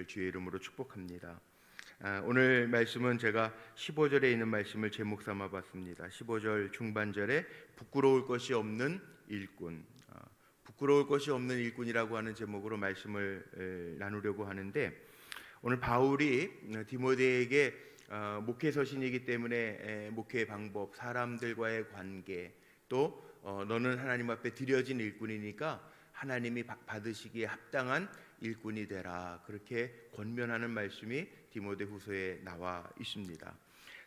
주의 이름으로 축복합니다. 오늘 말씀은 제가 15절에 있는 말씀을 제목 삼아 봤습니다. 15절 중반절에 부끄러울 것이 없는 일꾼, 부끄러울 것이 없는 일꾼이라고 하는 제목으로 말씀을 나누려고 하는데, 오늘 바울이 디모데에게 목회 서신이기 때문에 목회의 방법, 사람들과의 관계, 또 너는 하나님 앞에 드려진 일꾼이니까 하나님이 받으시기에 합당한 일꾼이 되라, 그렇게 권면하는 말씀이 디모데후서에 나와 있습니다.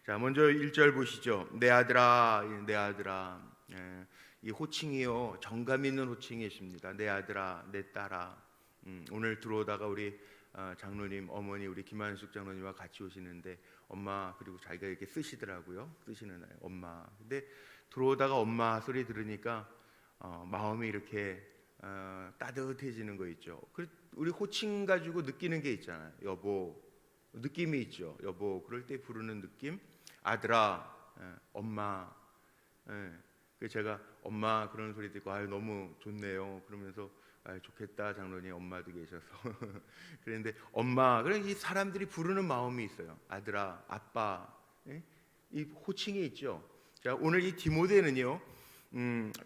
자, 먼저 1절 보시죠. 내 아들아, 내 아들아. 이 호칭이요, 정감 있는 호칭이십니다. 내 아들아, 내 딸아. 오늘 들어오다가 우리 장로님, 어머니, 우리 김한숙 장로님과 같이 오시는데 엄마, 그리고 자기가 이렇게 쓰시더라고요. 쓰시는 엄마. 근데 들어오다가 엄마 소리 들으니까 마음이 이렇게 따뜻해지는 거 있죠. 우리 호칭 가지고 느끼는 게 있잖아요. 여보, 느낌이 있죠. 여보, 그럴 때 부르는 느낌. 아들아, 엄마. 그래서 제가 엄마 그러는 소리 듣고 아유 너무 좋네요. 그러면서 아유 좋겠다, 장로님 엄마도 계셔서. 그런데 엄마, 그런 이 사람들이 부르는 마음이 있어요. 아들아, 아빠. 이 호칭이 있죠. 자, 오늘 이 디모데는요,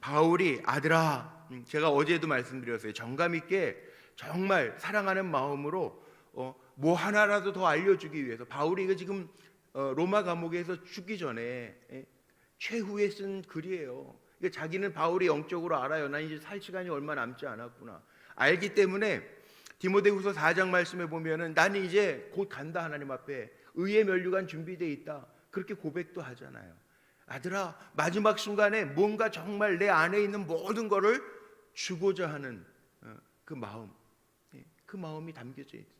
바울이 아들아, 제가 어제도 말씀드렸어요. 정감 있게 정말 사랑하는 마음으로 뭐 하나라도 더 알려주기 위해서, 바울이 이거 지금 로마 감옥에서 죽기 전에 최후에 쓴 글이에요. 그러니까 자기는 바울이 영적으로 알아요. 난 이제 살 시간이 얼마 남지 않았구나. 알기 때문에 디모데후서 4장 말씀에 보면은 나는 이제 곧 간다, 하나님 앞에 의의 면류관 준비되어 있다, 그렇게 고백도 하잖아요. 아들아, 마지막 순간에 뭔가 정말 내 안에 있는 모든 것을 주고자 하는 그 마음, 그 마음이 담겨져 있어요.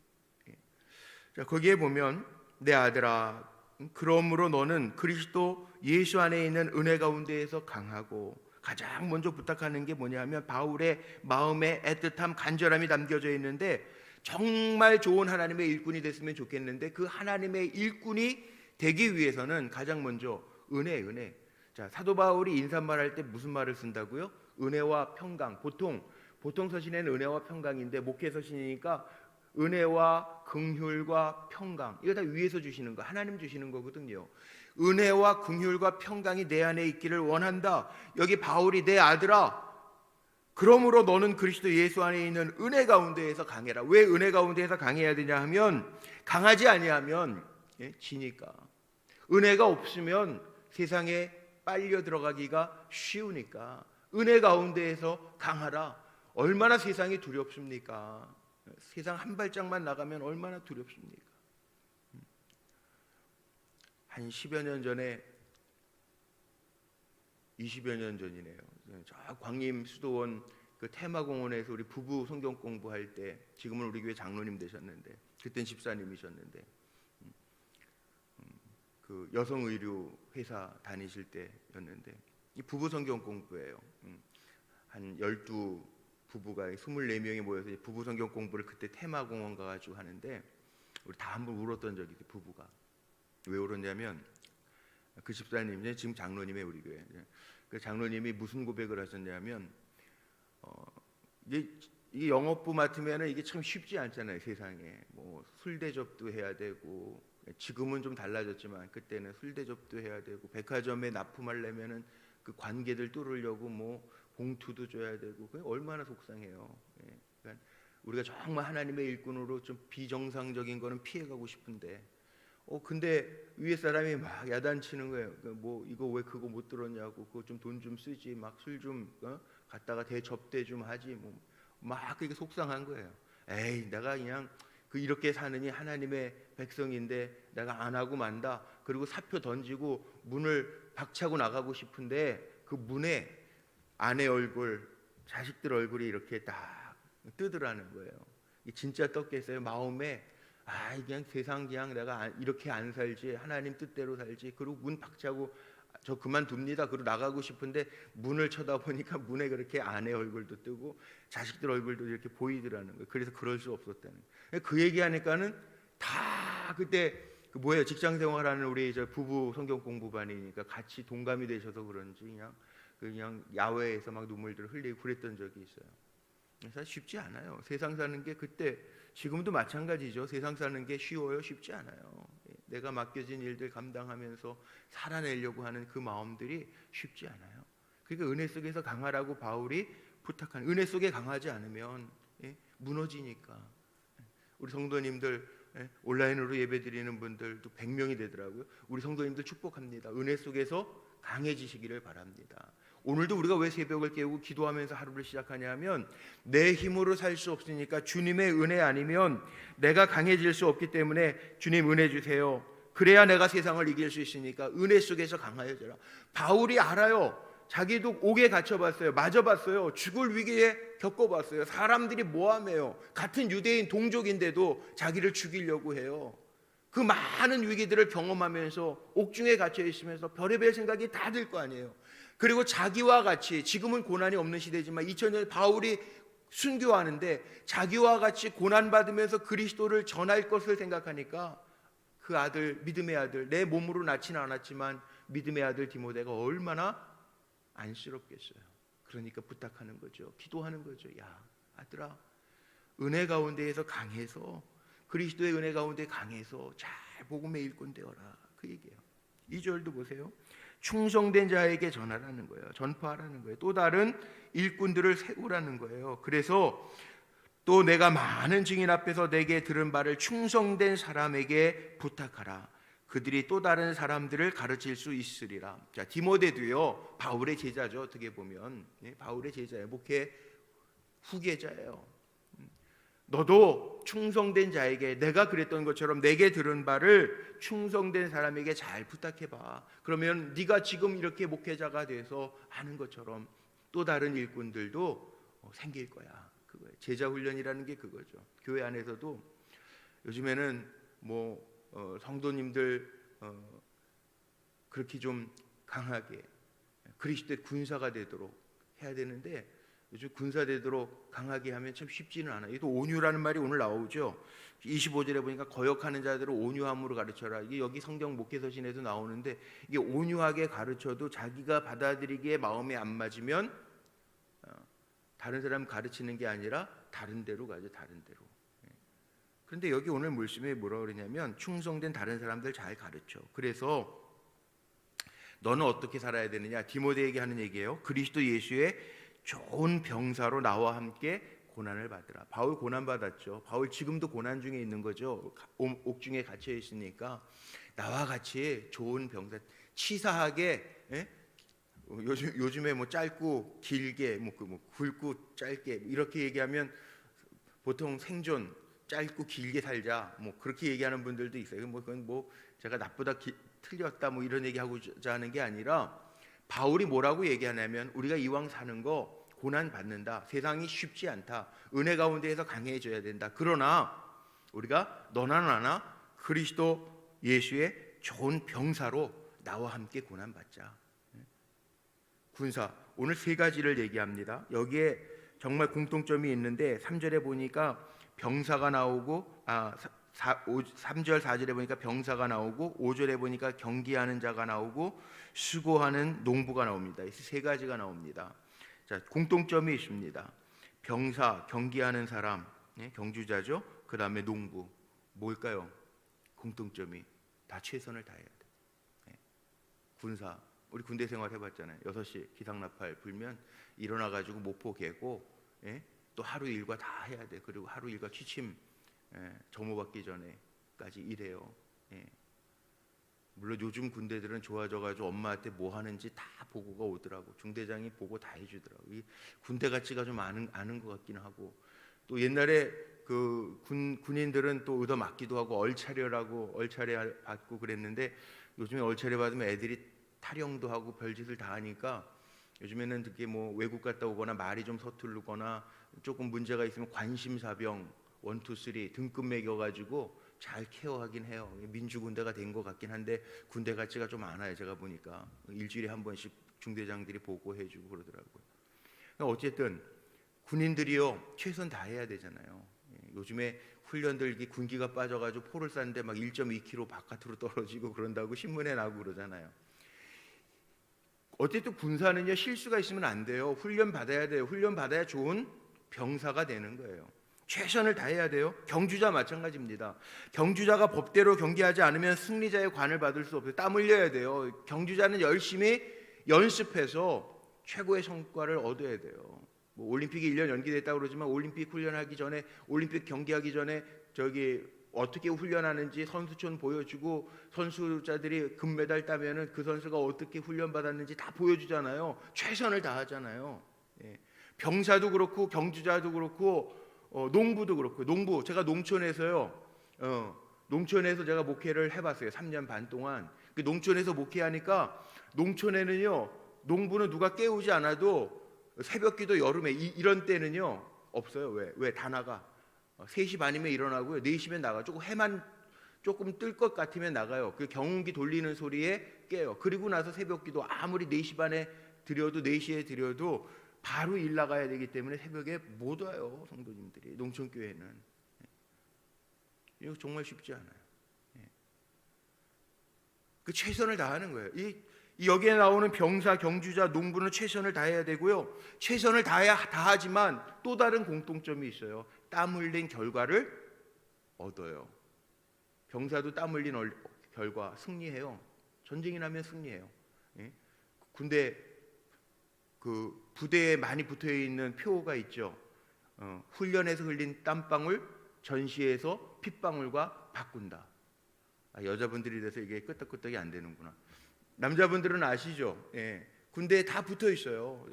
자, 거기에 보면 내 아들아, 그러므로 너는 그리스도 예수 안에 있는 은혜 가운데에서 강하고, 가장 먼저 부탁하는 게 뭐냐면 바울의 마음에 애틋함, 간절함이 담겨져 있는데, 정말 좋은 하나님의 일꾼이 됐으면 좋겠는데 그 하나님의 일꾼이 되기 위해서는 가장 먼저 은혜. 자, 사도 바울이 인사말 할 때 무슨 말을 쓴다고요? 은혜와 평강. 보통 서신에는 은혜와 평강인데 목회 서신이니까 은혜와 긍휼과 평강, 이거 다 위에서 주시는 거, 하나님 주시는 거거든요. 은혜와 긍휼과 평강이 내 안에 있기를 원한다. 여기 바울이 내 아들아, 그러므로 너는 그리스도 예수 안에 있는 은혜 가운데에서 강해라. 왜 은혜 가운데에서 강해야 되냐 하면, 강하지 아니하면 지니까. 은혜가 없으면 세상에 빨려 들어가기가 쉬우니까 은혜 가운데에서 강하라. 얼마나 세상이 두렵습니까? 세상 한 발짝만 나가면 얼마나 두렵습니까? 한 10여 년 전에, 20여 년 전이네요. 저 광림 수도원 그 테마공원에서 우리 부부 성경 공부할 때, 지금은 우리 교회 장로님 되셨는데 그땐 집사님이셨는데, 그 여성 의류 회사 다니실 때였는데, 이 부부 성경 공부예요. 한 12 부부가 24명이 모여서 부부 성경 공부를 그때 테마공원 가가지고 하는데, 우리 다 한번 울었던 적이 있어요. 부부가 왜 울었냐면, 그 집사님, 지금 장로님의 우리 교회, 그 장로님이 무슨 고백을 하셨냐면, 이게 영업부 맡으면은 이게 참 쉽지 않잖아요. 세상에 뭐 술 대접도 해야 되고, 지금은 좀 달라졌지만 그때는 술 대접도 해야 되고, 백화점에 납품하려면은 그 관계들 뚫으려고 뭐 봉투도 줘야 되고, 그게 얼마나 속상해요. 그러니까 우리가 정말 하나님의 일꾼으로 좀 비정상적인 거는 피해가고 싶은데, 근데 위에 사람이 막 야단치는 거예요. 뭐 이거 왜 그거 못 들었냐고, 그거 좀 돈 좀 쓰지, 막 술 좀 갖다가 대접대 좀 하지, 뭐 막 그게 속상한 거예요. 에이, 내가 그냥 이렇게 사느니 하나님의 백성인데 내가 안 하고 만다. 그리고 사표 던지고 문을 박차고 나가고 싶은데, 그 문에 아내 얼굴, 자식들 얼굴이 이렇게 딱 뜨더라는 거예요. 진짜 떴겠어요? 마음에 그냥 세상 그냥 내가 이렇게 안 살지, 하나님 뜻대로 살지. 그리고 문 박차고 저 그만둡니다. 그리고 나가고 싶은데 문을 쳐다보니까 문에 그렇게 아내 얼굴도 뜨고 자식들 얼굴도 이렇게 보이더라는 거예요. 그래서 그럴 수 없었다는 거예요. 그 얘기하니까는 다 그때 그 뭐예요, 직장 생활하는 우리 저 부부 성경 공부반이니까 같이 동감이 되셔서 그런지 그냥 야외에서 막 눈물들 흘리고 그랬던 적이 있어요. 사실 쉽지 않아요. 세상 사는 게 그때 지금도 마찬가지죠. 세상 사는 게 쉬워요? 쉽지 않아요. 내가 맡겨진 일들 감당하면서 살아내려고 하는 그 마음들이 쉽지 않아요. 그러니까 은혜 속에서 강하라고 바울이 부탁하는, 은혜 속에 강하지 않으면 무너지니까. 우리 성도님들 온라인으로 예배드리는 분들도 100명이 되더라고요. 우리 성도님들 축복합니다. 은혜 속에서 강해지시기를 바랍니다. 오늘도 우리가 왜 새벽을 깨우고 기도하면서 하루를 시작하냐면 내 힘으로 살 수 없으니까 주님의 은혜 아니면 내가 강해질 수 없기 때문에 주님 은혜 주세요. 그래야 내가 세상을 이길 수 있으니까 은혜 속에서 강하여져라. 바울이 알아요. 자기도 옥에 갇혀봤어요. 맞아봤어요. 죽을 위기에 겪어봤어요. 사람들이 모함해요. 같은 유대인 동족인데도 자기를 죽이려고 해요. 그 많은 위기들을 경험하면서 옥중에 갇혀 있으면서 별의별 생각이 다 들 거 아니에요. 그리고 자기와 같이, 지금은 고난이 없는 시대지만 2000년 바울이 순교하는데 자기와 같이 고난받으면서 그리스도를 전할 것을 생각하니까 그 아들, 믿음의 아들, 내 몸으로 낳지는 않았지만 믿음의 아들 디모데가 얼마나 안쓰럽겠어요. 그러니까 부탁하는 거죠. 기도하는 거죠. 야, 아들아, 은혜 가운데에서 강해서, 그리스도의 은혜 가운데 강해서 잘 복음의 일꾼 되어라. 그 얘기예요. 2절도 보세요. 충성된 자에게 전하라는 거예요. 전파하라는 거예요. 또 다른 일꾼들을 세우라는 거예요. 그래서 또 내가 많은 증인 앞에서 내게 들은 바를 충성된 사람에게 부탁하라. 그들이 또 다른 사람들을 가르칠 수 있으리라. 자, 디모데도요, 바울의 제자죠. 어떻게 보면 바울의 제자예요. 목회 후계자예요. 너도 충성된 자에게, 내가 그랬던 것처럼 내게 들은 바를 충성된 사람에게 잘 부탁해봐. 그러면 네가 지금 이렇게 목회자가 돼서 하는 것처럼 또 다른 일꾼들도 생길 거야. 그거예요. 제자 훈련이라는 게 그거죠. 교회 안에서도 요즘에는 성도님들 그렇게 좀 강하게 그리스도의 군사가 되도록 해야 되는데, 요즘 군사 되도록 강하게 하면 참 쉽지는 않아요. 또 온유라는 말이 오늘 나오죠. 25절에 보니까 거역하는 자들을 온유함으로 가르쳐라. 이게 여기 성경 목회서신에도 나오는데, 이게 온유하게 가르쳐도 자기가 받아들이기에 마음에 안 맞으면 다른 사람 가르치는 게 아니라 다른 데로 가죠. 다른 데로. 그런데 여기 오늘 말씀에 뭐라 그러냐면 충성된 다른 사람들 잘 가르쳐. 그래서 너는 어떻게 살아야 되느냐, 디모데에게 하는 얘기예요. 그리스도 예수의 좋은 병사로 나와 함께 고난을 받으라. 바울 고난 받았죠. 바울 지금도 고난 중에 있는 거죠. 옥중에 갇혀 있으니까 나와 같이 좋은 병사, 치사하게, 요즘에 짧고 길게, 굵고 짧게 이렇게 얘기하면 보통 생존 짧고 길게 살자, 그렇게 얘기하는 분들도 있어요. 그건 제가 나쁘다, 틀렸다, 이런 얘기하고자 하는 게 아니라, 바울이 뭐라고 얘기하냐면 우리가 이왕 사는 거 고난 받는다. 세상이 쉽지 않다. 은혜 가운데에서 강해져야 된다. 그러나 우리가 너나 나나 그리스도 예수의 좋은 병사로 나와 함께 고난 받자. 군사, 오늘 세 가지를 얘기합니다. 여기에 정말 공통점이 있는데 3절에 보니까 병사가 나오고 3절 4절에 보니까 병사가 나오고 5절에 보니까 경기하는 자가 나오고 수고하는 농부가 나옵니다. 이 세 가지가 나옵니다. 자, 공통점이 있습니다. 병사, 경기하는 사람, 경주자죠. 그 다음에 농부. 뭘까요? 공통점이 다 최선을 다해야 돼. 군사, 우리 군대 생활 해봤잖아요. 6시 기상나팔 불면 일어나가지고 목포 개고, 또 하루 일과 다 해야 돼. 그리고 하루 일과 취침 점호받기 전에까지 일해요. 물론 요즘 군대들은 좋아져가지고 엄마한테 뭐 하는지 다 보고가 오더라고. 중대장이 보고 다 해주더라고. 이 군대 가치가 좀 아는 것 같기는 하고, 또 옛날에 그 군인들은 또 얻어맞기도 하고 얼차려라고 얼차려 받고 그랬는데, 요즘에 얼차려 받으면 애들이 탈영도 하고 별짓을 다 하니까 요즘에는 특히 외국 갔다 오거나 말이 좀 서투르거나 조금 문제가 있으면 관심사병 1, 2, 3 등급 매겨가지고 잘 케어하긴 해요. 민주군대가 된 것 같긴 한데 군대 가치가 좀 많아요. 제가 보니까 일주일에 한 번씩 중대장들이 보고해주고 그러더라고요. 어쨌든 군인들이요 최선 다해야 되잖아요. 요즘에 훈련들 군기가 빠져가지고 포를 쐈는데 막 1.2km 바깥으로 떨어지고 그런다고 신문에 나고 그러잖아요. 어쨌든 군사는요 실수가 있으면 안 돼요. 훈련 받아야 돼요. 훈련 받아야 좋은 병사가 되는 거예요. 최선을 다해야 돼요. 경주자 마찬가지입니다. 경주자가 법대로 경기하지 않으면 승리자의 관을 받을 수 없어요. 땀 흘려야 돼요. 경주자는 열심히 연습해서 최고의 성과를 얻어야 돼요. 뭐 올림픽이 1년 연기됐다고 그러지만 올림픽 훈련하기 전에, 올림픽 경기하기 전에 어떻게 훈련하는지 선수촌 보여주고, 선수자들이 금메달 따면은 그 선수가 어떻게 훈련받았는지 다 보여주잖아요. 최선을 다하잖아요. 예. 병사도 그렇고 경주자도 그렇고 농부도 그렇고. 농부, 제가 농촌에서요. 농촌에서 제가 목회를 해봤어요. 3년 반 동안. 그 농촌에서 목회하니까, 농촌에는요, 농부는 누가 깨우지 않아도 새벽기도 여름에 이런 때는요 없어요. 왜? 다 나가. 3시 반이면 일어나고요, 4시면 나가. 해만 조금 뜰 것 같으면 나가요. 그 경운기 돌리는 소리에 깨요. 그리고 나서 새벽기도 아무리 4시 반에 드려도, 4시에 드려도 바로 일 나가야 되기 때문에 새벽에 못 와요, 성도님들이. 농촌교회는. 이거 정말 쉽지 않아요. 그 최선을 다하는 거예요. 여기에 나오는 병사, 경주자, 농부는 최선을 다해야 되고요. 최선을 다하지만 또 다른 공통점이 있어요. 땀 흘린 결과를 얻어요. 병사도 땀 흘린 결과 승리해요. 전쟁이 나면 승리해요. 군대 그 부대에 많이 붙어 있는 표가 있죠. 훈련에서 흘린 땀방울 전시에서 핏방울과 바꾼다. 여자분들이 돼서 이게 끄떡끄떡이 안 되는구나. 남자분들은 아시죠? 군대에 다 붙어 있어요.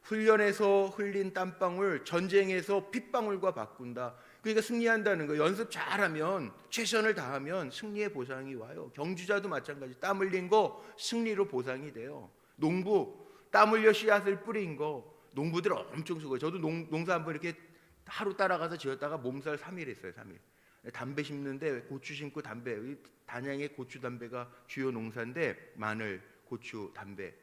훈련에서 흘린 땀방울 전쟁에서 핏방울과 바꾼다. 그러니까 승리한다는 거예요. 연습 잘하면, 최선을 다하면 승리의 보상이 와요. 경주자도 마찬가지. 땀 흘린 거 승리로 보상이 돼요. 농부, 땀 흘려 씨앗을 뿌린 거, 농부들 엄청 수고해요. 저도 농사 한번 이렇게 하루 따라가서 지었다가 몸살 3일 했어요. 3일. 담배 심는데 고추 심고 담배, 단양의 고추 담배가 주요 농사인데, 마늘, 고추, 담배.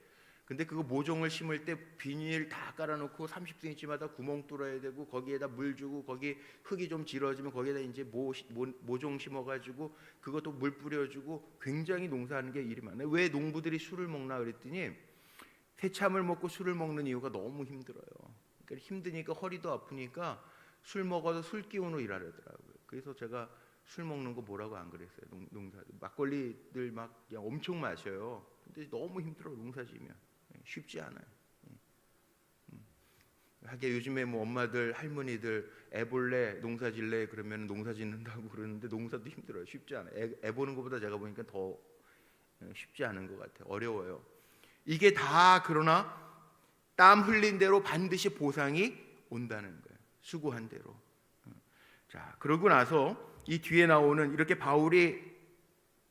근데 그거 모종을 심을 때 비닐 다 깔아놓고 30cm마다 구멍 뚫어야 되고, 거기에다 물 주고, 거기 흙이 좀 질어지면 거기에다 이제 모종 심어가지고 그것도 물 뿌려주고, 굉장히 농사하는 게 일이 많아요. 왜 농부들이 술을 먹나 그랬더니, 새참을 먹고 술을 먹는 이유가 너무 힘들어요. 그러니까 힘드니까, 허리도 아프니까 술 먹어도 술 기운으로 일하더라고요. 그래서 제가 술 먹는 거 뭐라고 안 그랬어요. 농사 막걸리들 막 그냥 엄청 마셔요. 근데 너무 힘들어, 농사지면. 쉽지 않아요. 하게 요즘에 뭐 엄마들, 할머니들 애 볼래, 농사 질래 그러면 농사 짓는다고 그러는데, 농사도 힘들어요. 쉽지 않아요. 애 보는 것보다 제가 보니까 더 쉽지 않은 것 같아요. 어려워요. 이게 다, 그러나 땀 흘린 대로 반드시 보상이 온다는 거예요. 수고한 대로. 자, 그러고 나서 이 뒤에 나오는, 이렇게 바울이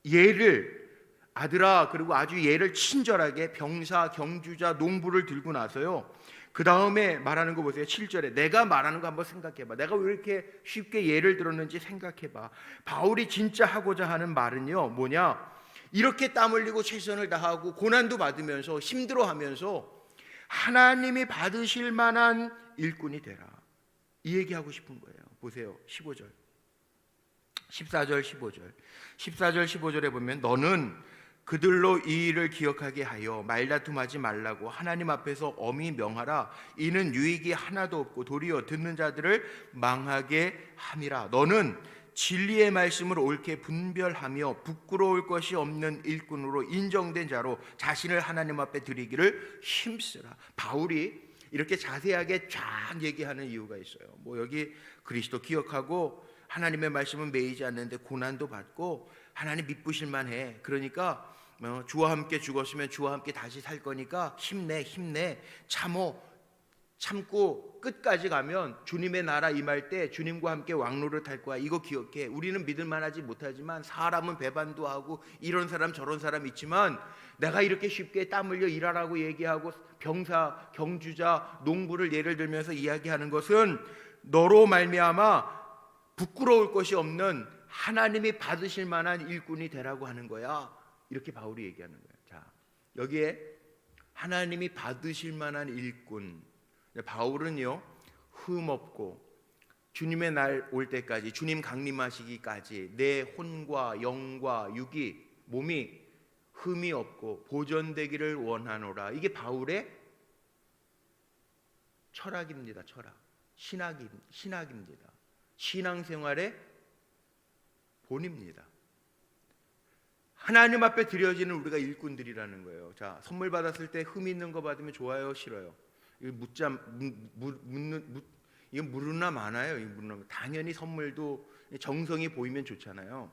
예를, 아들아, 그리고 아주 예를 친절하게 병사, 경주자, 농부를 들고 나서요, 그 다음에 말하는 거 보세요. 7절에 내가 말하는 거 한번 생각해봐. 내가 왜 이렇게 쉽게 예를 들었는지 생각해봐. 바울이 진짜 하고자 하는 말은요, 뭐냐, 이렇게 땀 흘리고 최선을 다하고 고난도 받으면서 힘들어하면서 하나님이 받으실 만한 일꾼이 되라, 이 얘기하고 싶은 거예요. 보세요. 15절, 14절, 15절. 14절, 15절에 보면, 너는 그들로 이 일을 기억하게 하여 말다툼하지 말라고 하나님 앞에서 엄히 명하라. 이는 유익이 하나도 없고 도리어 듣는 자들을 망하게 함이라. 너는 진리의 말씀을 옳게 분별하며 부끄러울 것이 없는 일꾼으로 인정된 자로 자신을 하나님 앞에 드리기를 힘쓰라. 바울이 이렇게 자세하게 쫙 얘기하는 이유가 있어요. 뭐 여기 그리스도 기억하고 하나님의 말씀은 매이지 않는데 고난도 받고 하나님 믿으실 만해. 그러니까 주와 함께 죽었으면 주와 함께 다시 살 거니까 힘내, 참고 끝까지 가면 주님의 나라 임할 때 주님과 함께 왕노릇 할 거야. 이거 기억해. 우리는 믿을 만하지 못하지만, 사람은 배반도 하고 이런 사람 저런 사람 있지만, 내가 이렇게 쉽게 땀 흘려 일하라고 얘기하고 병사, 경주자, 농부를 예를 들면서 이야기하는 것은 너로 말미암아 부끄러울 것이 없는 하나님이 받으실 만한 일꾼이 되라고 하는 거야. 이렇게 바울이 얘기하는 거예요. 자, 여기에 하나님이 받으실 만한 일꾼. 바울은요, 흠없고 주님의 날 올 때까지, 주님 강림하시기까지 내 혼과 영과 육이, 몸이 흠이 없고 보존되기를 원하노라. 이게 바울의 철학입니다. 철학, 신학입니다. 신앙생활의 본입니다. 하나님 앞에 드려지는 우리가 일꾼들이라는 거예요. 자, 선물 받았을 때 흠 있는 거 받으면 좋아요, 싫어요? 이거 이거 무르나 많아요. 이거 무르나. 당연히 선물도 정성이 보이면 좋잖아요.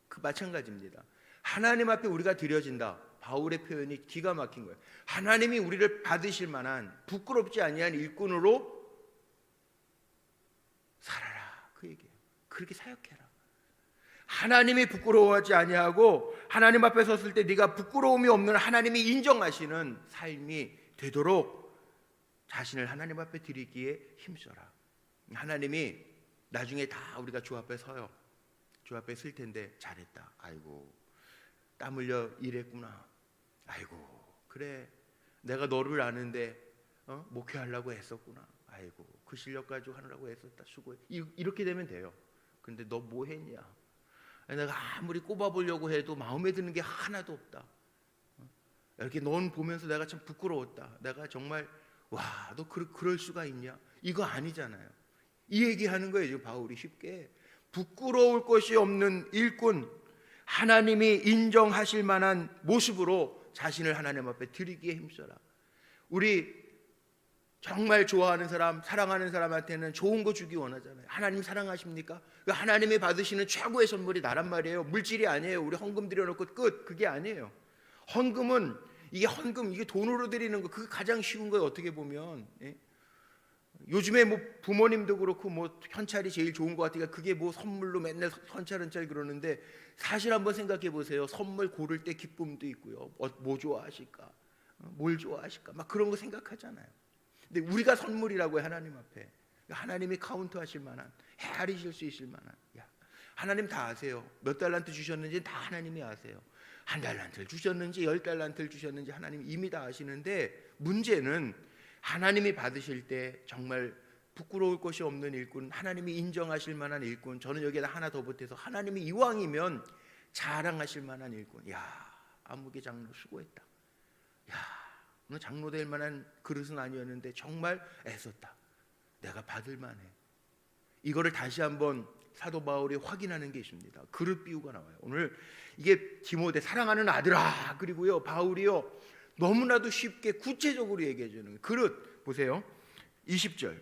그 마찬가지입니다. 하나님 앞에 우리가 드려진다. 바울의 표현이 기가 막힌 거예요. 하나님이 우리를 받으실 만한 부끄럽지 아니한 일꾼으로 살아라, 그 얘기예요. 그렇게 사역해라. 하나님이 부끄러워하지 아니하고 하나님 앞에 섰을 때 네가 부끄러움이 없는 하나님이 인정하시는 삶이 되도록 자신을 하나님 앞에 드리기에 힘써라. 하나님이 나중에 다 우리가 주 앞에 서요. 주 앞에 설 텐데 잘했다. 아이고, 땀 흘려 일했구나. 아이고, 그래, 내가 너를 아는데 목회하려고 했었구나. 아이고, 그 실력 가지고 하느라고 애썼다. 수고해. 이렇게 되면 돼요. 근데 너 뭐 했냐? 내가 아무리 꼽아보려고 해도 마음에 드는 게 하나도 없다. 이렇게 넌 보면서 내가 참 부끄러웠다. 내가 정말 와, 너 그럴 수가 있냐? 이거 아니잖아요. 이 얘기하는 거예요, 지금 바울이 쉽게. 부끄러울 것이 없는 일꾼, 하나님이 인정하실 만한 모습으로 자신을 하나님 앞에 드리기에 힘써라. 우리 정말 좋아하는 사람, 사랑하는 사람한테는 좋은 거 주기 원하잖아요. 하나님 사랑하십니까? 하나님이 받으시는 최고의 선물이 나란 말이에요. 물질이 아니에요. 우리 헌금 드려놓고 끝, 그게 아니에요. 헌금은 이게 돈으로 드리는 거, 그게 가장 쉬운 거예요. 어떻게 보면. 예? 요즘에 뭐 부모님도 그렇고 뭐 현찰이 제일 좋은 것 같으니까 그게 뭐 선물로 맨날 현찰 그러는데, 사실 한번 생각해 보세요. 선물 고를 때 기쁨도 있고요. 뭐 좋아하실까? 뭘 좋아하실까? 막 그런 거 생각하잖아요. 근데 우리가 선물이라고 해, 하나님 앞에. 하나님이 카운트하실 만한, 헤아리실 수 있을 만한. 야, 하나님 다 아세요. 몇 달란트 주셨는지 다 하나님이 아세요. 한 달란트를 주셨는지 10달란트를 주셨는지 하나님이 이미 다 아시는데, 문제는 하나님이 받으실 때 정말 부끄러울 것이 없는 일꾼, 하나님이 인정하실 만한 일꾼. 저는 여기에다 하나 더 보태서 하나님이 이왕이면 자랑하실 만한 일꾼. 야, 안무개 장로 수고했다. 야, 너 장로 될 만한 그릇은 아니었는데 정말 애썼다. 내가 받을 만해. 이거를 다시 한번 사도 바울이 확인하는 게 있습니다. 그릇 비유가 나와요. 오늘 이게 디모데, 사랑하는 아들아, 그리고요 바울이요 너무나도 쉽게 구체적으로 얘기해 주는 그릇. 보세요. 20절에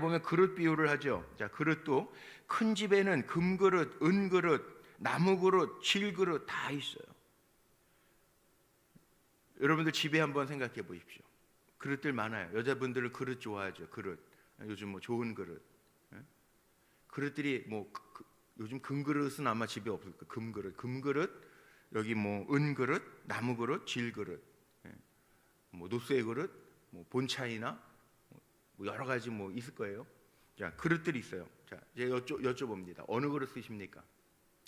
보면 그릇 비유를 하죠. 자, 그릇도 큰 집에는 금그릇, 은그릇, 나무그릇, 질그릇 다 있어요. 여러분들 집에 한번 생각해 보십시오. 그릇들 많아요. 여자분들은 그릇 좋아하죠. 그릇. 요즘 뭐 좋은 그릇. 그릇들이 뭐 요즘 금그릇은 아마 집에 없을 거예요. 금그릇, 여기 뭐 은그릇, 나무그릇, 질그릇, 뭐 노쇠 그릇, 뭐 본차이나 뭐 여러 가지 뭐 있을 거예요. 자, 그릇들이 있어요. 자, 이제 여쭤봅니다. 어느 그릇 쓰십니까?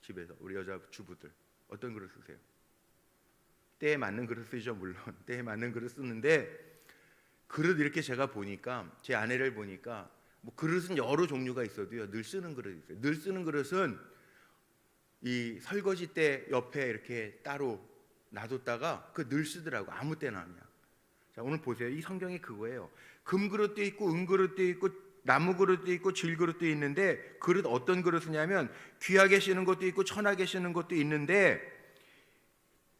집에서 우리 여자 주부들 어떤 그릇 쓰세요? 때에 맞는 그릇 쓰죠. 물론 때에 맞는 그릇 쓰는데, 그릇 이렇게 제가 보니까, 제 아내를 보니까 뭐 그릇은 여러 종류가 있어도요 늘 쓰는 그릇이 있어요. 늘 쓰는 그릇은 이 설거지 때 옆에 이렇게 따로 놔뒀다가 그 늘 쓰더라고. 아무 때나 그냥. 자, 오늘 보세요. 이 성경이 그거예요. 금그릇도 있고 은그릇도 있고 나무그릇도 있고 질그릇도 있는데, 그릇 어떤 그릇이냐면 귀하게 쓰는 것도 있고 천하게 쓰는 것도 있는데,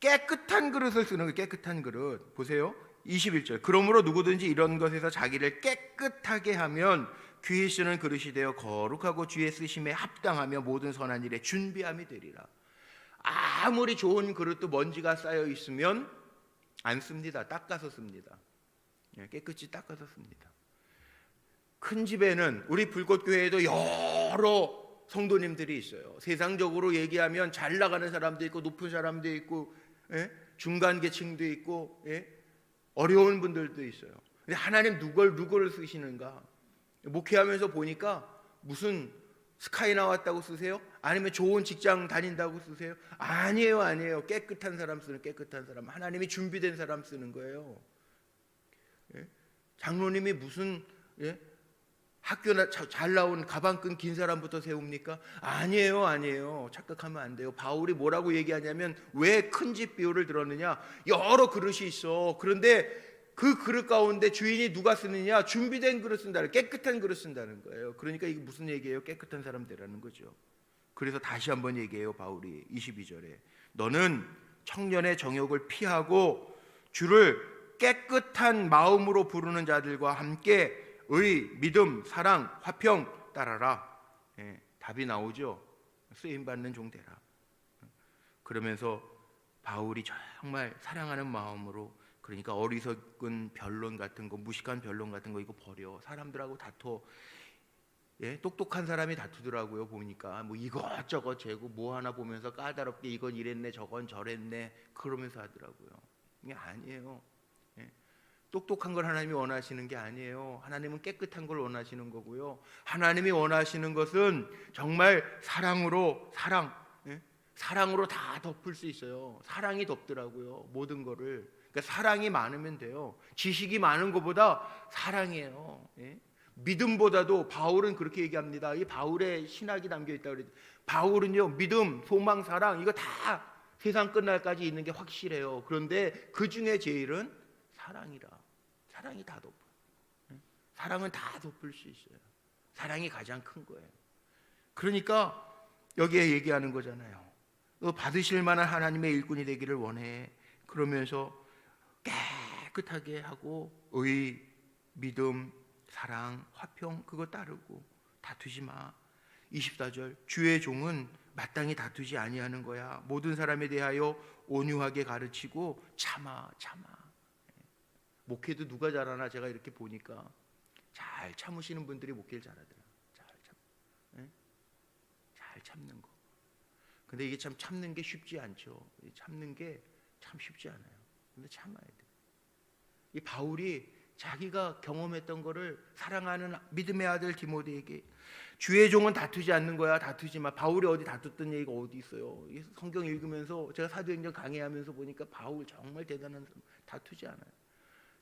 깨끗한 그릇을 쓰는 거예요. 깨끗한 그릇. 보세요. 21절. 그러므로 누구든지 이런 것에서 자기를 깨끗하게 하면 귀히 쓰는 그릇이 되어 거룩하고 주의 쓰심에 합당하며 모든 선한 일에 준비함이 되리라. 아무리 좋은 그릇도 먼지가 쌓여 있으면 안 씁니다. 닦아서 씁니다. 깨끗이 닦아서 씁니다. 큰 집에는, 우리 불꽃교회에도 여러 성도님들이 있어요. 세상적으로 얘기하면 잘 나가는 사람도 있고 높은 사람도 있고, 중간 계층도 있고, 어려운 분들도 있어요. 근데 하나님 누구를 쓰시는가? 목회하면서 보니까 무슨 스카이 나왔다고 쓰세요? 아니면 좋은 직장 다닌다고 쓰세요? 아니에요. 깨끗한 사람 쓰는, 깨끗한 사람, 하나님이 준비된 사람 쓰는 거예요. 장로님이 무슨 학교 잘 나온 가방끈 긴 사람부터 세웁니까? 아니에요. 착각하면 안 돼요. 바울이 뭐라고 얘기하냐면, 왜 큰 집 비유를 들었느냐? 여러 그릇이 있어. 그런데 그 그릇 가운데 주인이 누가 쓰느냐? 준비된 그릇 쓴다는, 깨끗한 그릇 쓴다는 거예요. 그러니까 이게 무슨 얘기예요? 깨끗한 사람 되라는 거죠. 그래서 다시 한번 얘기해요. 바울이 22절에 너는 청년의 정욕을 피하고 주를 깨끗한 마음으로 부르는 자들과 함께 의, 믿음, 사랑, 화평 따라라. 답이 나오죠. 쓰임받는 종 되라. 그러면서 바울이 정말 사랑하는 마음으로, 그러니까 어리석은 변론 같은 거, 무식한 변론 같은 거 이거 버려. 사람들하고 다퉈. 똑똑한 사람이 다투더라고요. 보니까 뭐 이것저것 재고 뭐 하나 보면서 까다롭게 이건 이랬네 저건 저랬네 그러면서 하더라고요. 이게 아니에요. 똑똑한 걸 하나님이 원하시는 게 아니에요. 하나님은 깨끗한 걸 원하시는 거고요. 하나님이 원하시는 것은 정말 사랑으로, 사랑으로 다 덮을 수 있어요. 사랑이 덮더라고요. 모든 거를. 그러니까 사랑이 많으면 돼요. 지식이 많은 것보다 사랑이에요. 믿음보다도, 바울은 그렇게 얘기합니다. 이 바울의 신학이 담겨 있다고 그랬죠. 바울은요, 믿음, 소망, 사랑 이거 다 세상 끝날까지 있는 게 확실해요. 그런데 그 중에 제일은 사랑이라. 사랑이 다 덮어. 사랑은 다 덮을 수 있어요. 사랑이 가장 큰 거예요. 그러니까 여기에 얘기하는 거잖아요. 너 받으실 만한 하나님의 일꾼이 되기를 원해. 그러면서 깨끗하게 하고 의, 믿음, 사랑, 화평 그거 따르고 다투지 마. 24절 주의 종은 마땅히 다투지 아니하는 거야. 모든 사람에 대하여 온유하게 가르치고 참아. 목회도 누가 잘하나 제가 이렇게 보니까 잘 참으시는 분들이 목회를 잘하더라. 잘 참는 거. 근데 이게 참 참는 게 쉽지 않죠. 참는 게 참 쉽지 않아요. 근데 참아야 돼. 이 바울이 자기가 경험했던 거를 사랑하는 믿음의 아들 디모데에게, 주의 종은 다투지 않는 거야. 다투지 마. 바울이 어디 다투던 얘기가 어디 있어요? 성경 읽으면서 제가 사도행전 강의하면서 보니까 바울 정말 대단한 사람, 다투지 않아요.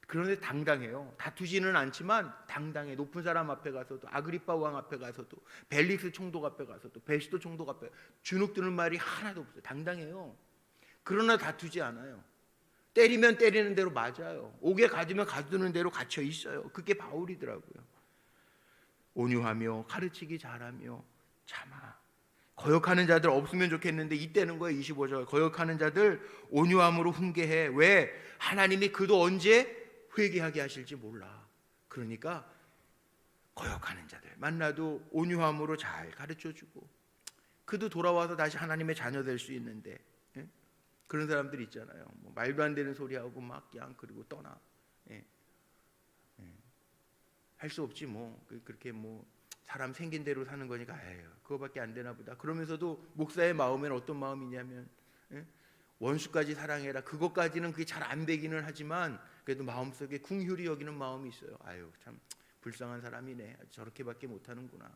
그런데 당당해요. 다투지는 않지만 당당해. 높은 사람 앞에 가서도, 아그리빠 왕 앞에 가서도, 벨릭스 총독 앞에 가서도, 베스도 총독 앞에 주눅 드는 말이 하나도 없어요. 당당해요. 그러나 다투지 않아요. 때리면 때리는 대로 맞아요. 옥에 가두면 가두는 대로 갇혀 있어요. 그게 바울이더라고요. 온유하며 가르치기 잘하며 참아. 거역하는 자들 없으면 좋겠는데 이때는 거예요. 25절 거역하는 자들 온유함으로 훈계해. 왜? 하나님이 그도 언제 회개하게 하실지 몰라. 그러니까 거역하는 자들 만나도 온유함으로 잘 가르쳐주고, 그도 돌아와서 다시 하나님의 자녀 될 수 있는데, 그런 사람들 있잖아요. 뭐 말도 안 되는 소리하고 막 그냥 그리고 떠나. 할 수 없지 뭐. 그렇게 뭐 사람 생긴 대로 사는 거니까 에휴, 그거밖에 안 되나 보다. 그러면서도 목사의 마음에는 어떤 마음이냐면 원수까지 사랑해라. 그것까지는 그게 잘 안 되기는 하지만 그래도 마음속에 긍휼히 여기는 마음이 있어요. 아유 참 불쌍한 사람이네. 저렇게밖에 못하는구나.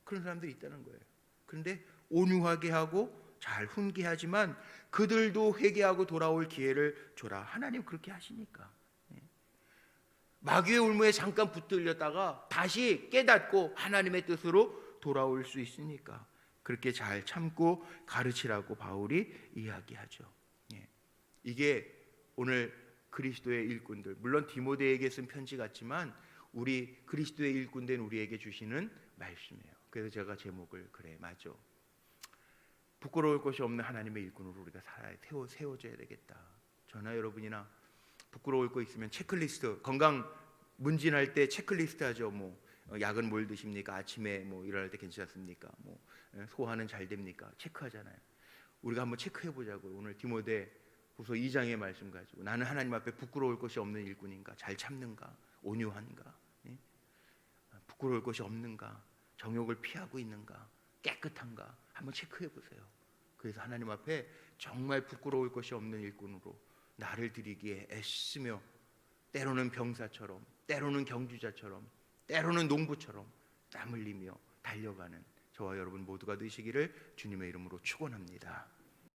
그런 사람들이 있다는 거예요. 그런데 온유하게 하고 잘 훈계하지만 그들도 회개하고 돌아올 기회를 줘라. 하나님 그렇게 하시니까. 마귀의 울무에 잠깐 붙들렸다가 다시 깨닫고 하나님의 뜻으로 돌아올 수 있으니까 그렇게 잘 참고 가르치라고 바울이 이야기하죠. 이게 오늘 그리스도의 일꾼들, 물론 디모데에게 쓴 편지 같지만 우리 그리스도의 일꾼된 우리에게 주시는 말씀이에요. 그래서 제가 제목을 그래 맞아. 부끄러울 것이 없는 하나님의 일꾼으로 우리가 살아야 세워져야 되겠다. 저나 여러분이나 부끄러울 거 있으면 체크리스트, 건강 문진할 때 체크리스트 하죠. 뭐 약은 뭘 드십니까? 아침에 뭐 일어날 때 괜찮습니까? 뭐 소화는 잘 됩니까? 체크하잖아요. 우리가 한번 체크해 보자고요. 오늘 디모데 후서 2장의 말씀 가지고 나는 하나님 앞에 부끄러울 것이 없는 일꾼인가? 잘 참는가? 온유한가? 부끄러울 것이 없는가? 정욕을 피하고 있는가? 깨끗한가? 한번 체크해 보세요. 그래서 하나님 앞에 정말 부끄러울 것이 없는 일꾼으로 나를 드리기에 애쓰며, 때로는 병사처럼, 때로는 경주자처럼, 때로는 농부처럼 땀 흘리며 달려가는 저와 여러분 모두가 되시기를 주님의 이름으로 축원합니다.